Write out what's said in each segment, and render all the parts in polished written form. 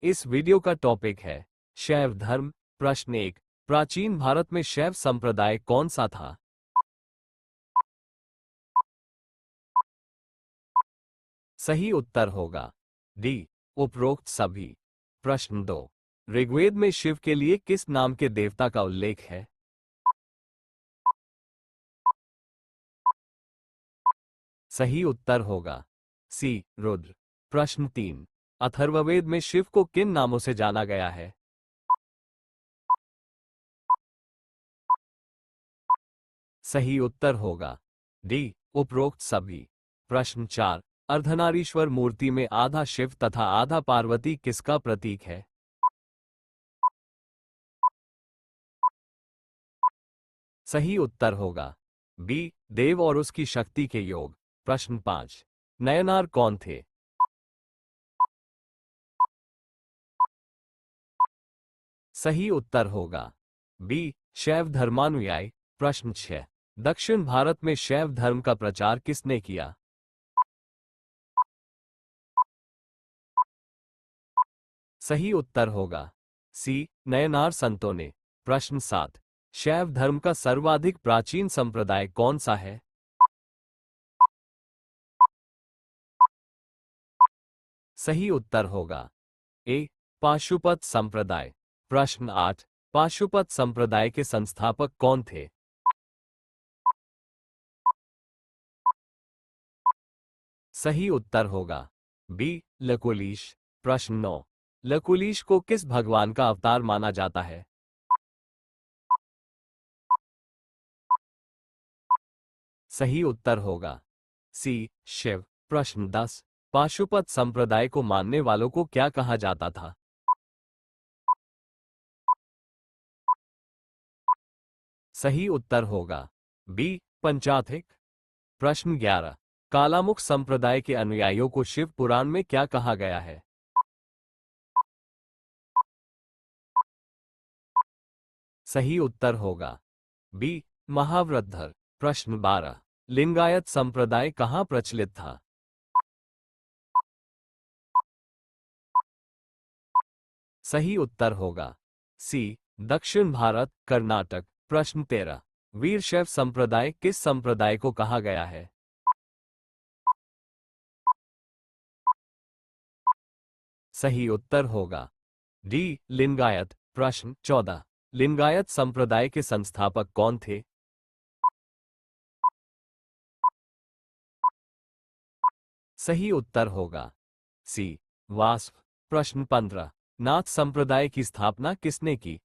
इस वीडियो का टॉपिक है शैव धर्म। प्रश्न 1, प्राचीन भारत में शैव संप्रदाय कौन सा था? सही उत्तर होगा डी, उपरोक्त सभी। प्रश्न 2, ऋग्वेद में शिव के लिए किस नाम के देवता का उल्लेख है? सही उत्तर होगा सी, रुद्र। प्रश्न 3, अथर्ववेद में शिव को किन नामों से जाना गया है? सही उत्तर होगा डी, उपरोक्त सभी। प्रश्न 4, अर्धनारीश्वर मूर्ति में आधा शिव तथा आधा पार्वती किसका प्रतीक है? सही उत्तर होगा बी, देव और उसकी शक्ति के योग। प्रश्न 5, नयनार कौन थे? सही उत्तर होगा बी, शैव धर्मानुयायी। प्रश्न 6, दक्षिण भारत में शैव धर्म का प्रचार किसने किया? सही उत्तर होगा सी, नयनार संतों ने। प्रश्न 7, शैव धर्म का सर्वाधिक प्राचीन संप्रदाय कौन सा है? सही उत्तर होगा ए, पाशुपत संप्रदाय। प्रश्न 8, पाशुपत संप्रदाय के संस्थापक कौन थे? सही उत्तर होगा बी, लकुलीश। प्रश्न 9, लकुलीश को किस भगवान का अवतार माना जाता है? सही उत्तर होगा सी, शिव। प्रश्न 10, पाशुपत संप्रदाय को मानने वालों को क्या कहा जाता था? सही उत्तर होगा बी, पंचाथिक। प्रश्न 11, कालामुख संप्रदाय के अनुयायियों को शिव पुराण में क्या कहा गया है? सही उत्तर होगा बी, महाव्रतधर। प्रश्न 12, लिंगायत संप्रदाय कहाँ प्रचलित था? सही उत्तर होगा सी, दक्षिण भारत, कर्नाटक। प्रश्न 13, वीरशैव संप्रदाय किस संप्रदाय को कहा गया है? सही उत्तर होगा डी, लिंगायत। प्रश्न 14, लिंगायत संप्रदाय के संस्थापक कौन थे? सही उत्तर होगा सी, वास्व। प्रश्न 15, नाथ संप्रदाय की स्थापना किसने की?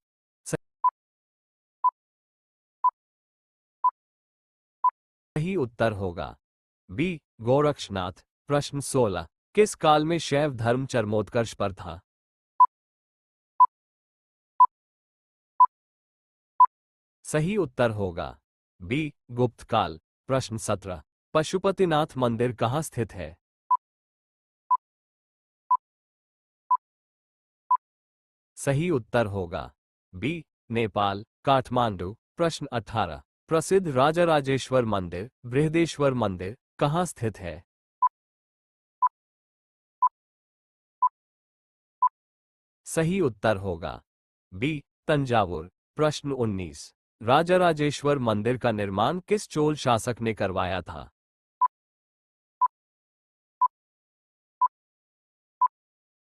सही उत्तर होगा बी, गोरक्षनाथ। प्रश्न 16, किस काल में शैव धर्म चरमोत्कर्ष पर था? सही उत्तर होगा बी, गुप्त काल। प्रश्न 17, पशुपतिनाथ मंदिर कहाँ स्थित है? सही उत्तर होगा बी, नेपाल, काठमांडू। प्रश्न 18, प्रसिद्ध राजराजेश्वर मंदिर, बृहदेश्वर मंदिर कहाँ स्थित है? सही उत्तर होगा बी, तंजावुर। प्रश्न 19, राजराजेश्वर मंदिर का निर्माण किस चोल शासक ने करवाया था?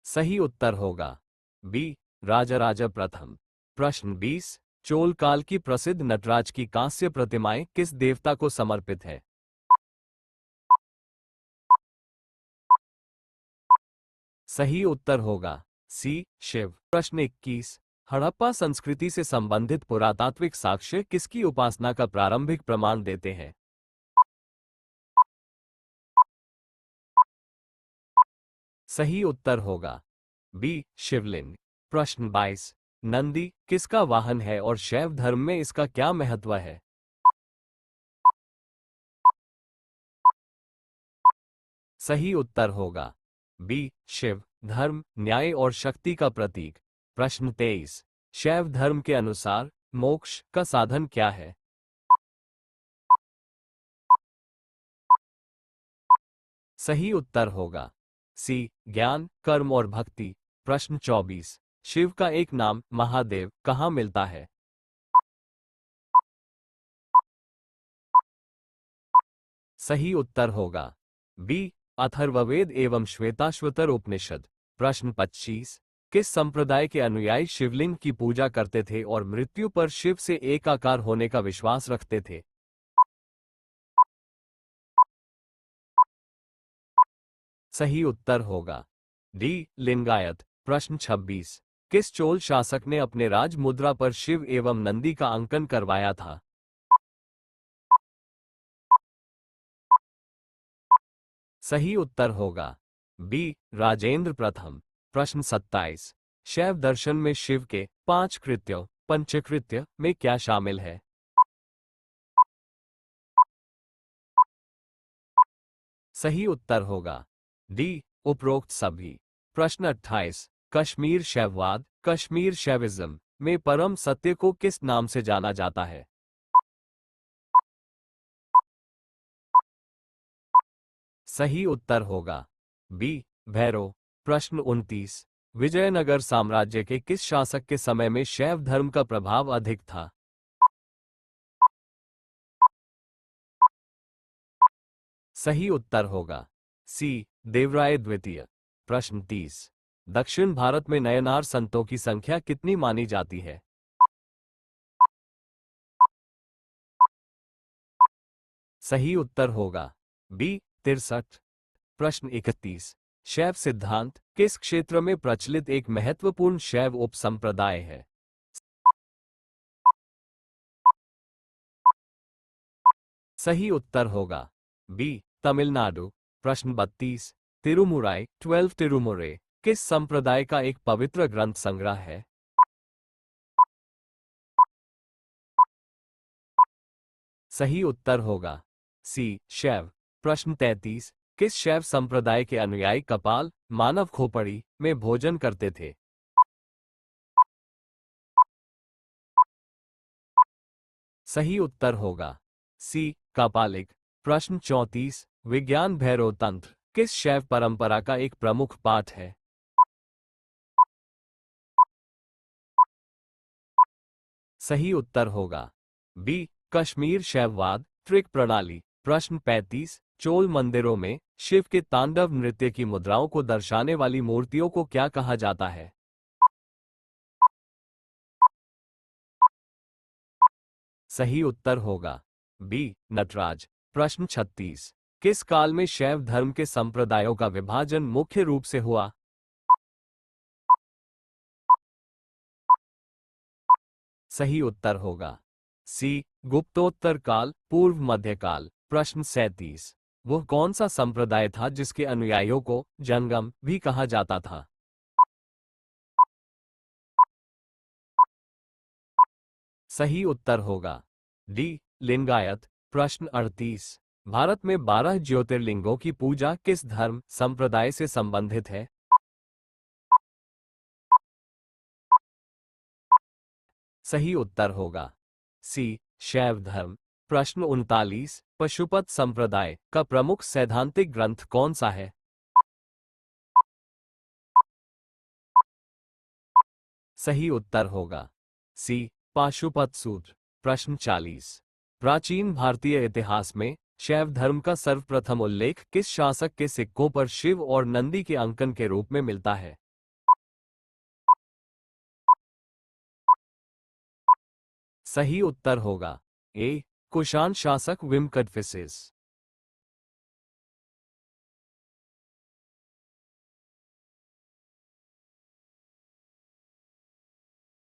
सही उत्तर होगा बी, राजराजा प्रथम। प्रश्न 20, चोल काल की प्रसिद्ध नटराज की कांस्य प्रतिमाएं किस देवता को समर्पित है? सही उत्तर होगा सी, शिव। प्रश्न 21, हड़प्पा संस्कृति से संबंधित पुरातात्विक साक्ष्य किसकी उपासना का प्रारंभिक प्रमाण देते हैं? सही उत्तर होगा बी, शिवलिंग। प्रश्न 22, नंदी किसका वाहन है और शैव धर्म में इसका क्या महत्व है? सही उत्तर होगा बी, शिव। धर्म, न्याय और शक्ति का प्रतीक। प्रश्न 23, शैव धर्म के अनुसार मोक्ष का साधन क्या है? सही उत्तर होगा सी, ज्ञान, कर्म और भक्ति। प्रश्न 24। शिव का एक नाम महादेव कहाँ मिलता है? सही उत्तर होगा बी, अथर्ववेद एवं श्वेताश्वतर उपनिषद। प्रश्न 25। किस संप्रदाय के अनुयायी शिवलिंग की पूजा करते थे और मृत्यु पर शिव से एकाकार होने का विश्वास रखते थे? सही उत्तर होगा डी, लिंगायत। प्रश्न 26। किस चोल शासक ने अपने राज मुद्रा पर शिव एवं नंदी का अंकन करवाया था? सही उत्तर होगा बी, राजेंद्र प्रथम। प्रश्न 27। शैव दर्शन में शिव के 5 कृत्यों पंचकृत्य में क्या शामिल है? सही उत्तर होगा डी, उपरोक्त सभी। प्रश्न 28। कश्मीर शैववाद कश्मीर शैविज्म में परम सत्य को किस नाम से जाना जाता है? सही उत्तर होगा बी, भैरव। प्रश्न 29। विजयनगर साम्राज्य के किस शासक के समय में शैव धर्म का प्रभाव अधिक था? सही उत्तर होगा सी, देवराय द्वितीय। प्रश्न 30। दक्षिण भारत में नयनार संतों की संख्या कितनी मानी जाती है? सही उत्तर होगा बी, 63। प्रश्न 31। शैव सिद्धांत किस क्षेत्र में प्रचलित एक महत्वपूर्ण शैव उपसंप्रदाय है? सही उत्तर होगा बी, तमिलनाडु। प्रश्न 32। तिरुमुराई 12 तिरुमुरे किस संप्रदाय का एक पवित्र ग्रंथ संग्रह है? सही उत्तर होगा सी, शैव। प्रश्न 33। किस शैव संप्रदाय के अनुयायी कपाल मानव खोपड़ी में भोजन करते थे? सही उत्तर होगा सी, कपालिक। प्रश्न 34। विज्ञान भैरव तंत्र किस शैव परंपरा का एक प्रमुख पाठ है? सही उत्तर होगा बी, कश्मीर शैववाद त्रिक प्रणाली। प्रश्न 35। चोल मंदिरों में शिव के तांडव नृत्य की मुद्राओं को दर्शाने वाली मूर्तियों को क्या कहा जाता है? सही उत्तर होगा बी, नटराज। प्रश्न 36। किस काल में शैव धर्म के संप्रदायों का विभाजन मुख्य रूप से हुआ? सही उत्तर होगा सी, गुप्तोत्तर काल पूर्व मध्यकाल। प्रश्न 37। वह कौन सा संप्रदाय था जिसके अनुयायियों को जंगम भी कहा जाता था? सही उत्तर होगा डी, लिंगायत। प्रश्न 38। भारत में 12 ज्योतिर्लिंगों की पूजा किस धर्म संप्रदाय से संबंधित है? सही उत्तर होगा सी, शैव धर्म। प्रश्न 39। पशुपत संप्रदाय का प्रमुख सैद्धांतिक ग्रंथ कौन सा है? सही उत्तर होगा सी, पाशुपत सूत्र। प्रश्न 40। प्राचीन भारतीय इतिहास में शैव धर्म का सर्वप्रथम उल्लेख किस शासक के सिक्कों पर शिव और नंदी के अंकन के रूप में मिलता है? सही उत्तर होगा ए, कुषाण शासक विमकटफिसेस।